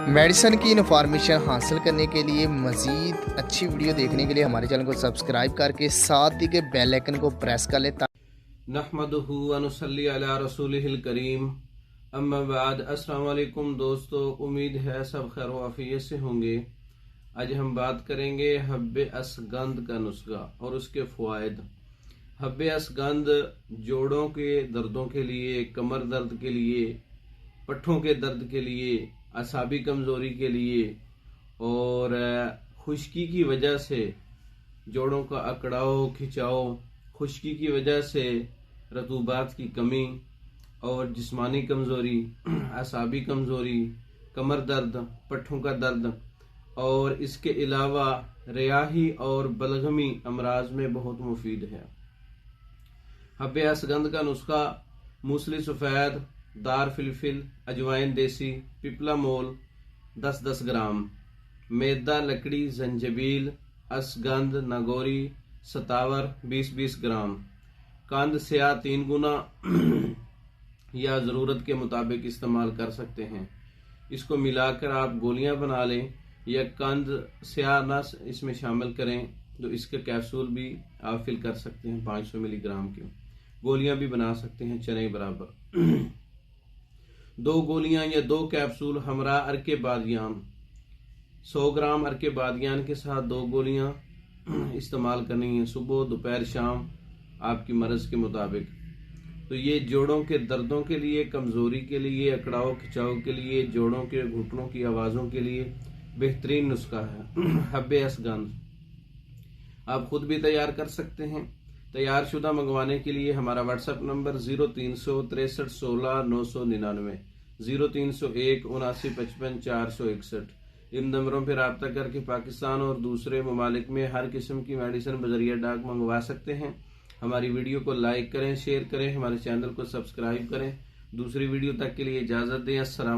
Medicine की information हासिल करने के लिए मज़ीद अच्छी वीडियो देखने के लिए हमारे चैनल को सब्सक्राइब करके साथ ही के बेल आइकन को प्रेस कर लें। नहमदुहु व नुसल्ली अला रसूलिहिल करीम, अम्मा बाद। अस्सलाम वालेकुम दोस्तों, उम्मीद है सब खैर व आफियत से होंगे। आज हम बात करेंगे हब्बे असगंध का नुस्खा और उसके फ़वाइद। हब्बे असगंध जोड़ों के दर्दों के लिए, कमर दर्द के लिए, पट्ठों के दर्द के लिए, असाबी कमज़ोरी के लिए और खुश्की की वजह से जोड़ों का अकड़ाव खिंचाव, खुश्की की वजह से रतूबात की कमी और जिस्मानी कमज़ोरी, असाबी कमज़ोरी, कमर दर्द, पट्ठों का दर्द और इसके अलावा रियाही और बलगमी अमराज में बहुत मुफीद है। हब्बे असगंध का नुस्खा: मूसली सफ़ेद, दार फिलफिल, अजवाइन देसी, पिपला मोल 10-10 ग्राम, मैदा, लकड़ी, जंजबील, असगंध, नागौरी, सतावर 20-20 ग्राम, कंद स्याह 3 गुना या ज़रूरत के मुताबिक इस्तेमाल कर सकते हैं। इसको मिलाकर आप गोलियां बना लें या कंद स्याह ना इसमें शामिल करें तो इसके कैप्सूल भी आप फिल कर सकते हैं। 500 मिलीग्राम की गोलियां भी बना सकते हैं चने बराबर। 2 गोलियां या 2 कैप्सूल हमरा अरके बादियान, 100 ग्राम अरके बादियान के साथ 2 गोलियां इस्तेमाल करनी है, सुबह दोपहर शाम आपकी मर्ज़ के मुताबिक। तो ये जोड़ों के दर्दों के लिए, कमज़ोरी के लिए, अकड़ाव खिंचाव के लिए, जोड़ों के घुटनों की आवाज़ों के लिए बेहतरीन नुस्खा है हब्बे असगंध। आप खुद भी तैयार कर सकते हैं। तैयार शुदा मंगवाने के लिए हमारा व्हाट्सएप नंबर 0363 16 999, 0301 79 55 461। इन नंबरों पर रब्ता करके पाकिस्तान और दूसरे ममालिक में हर किस्म की मेडिसिन बजरिया डाक मंगवा सकते हैं। हमारी वीडियो को लाइक करें, शेयर करें, हमारे चैनल को सब्सक्राइब करें। दूसरी वीडियो तक के लिए इजाज़त दें। अस्सलाम।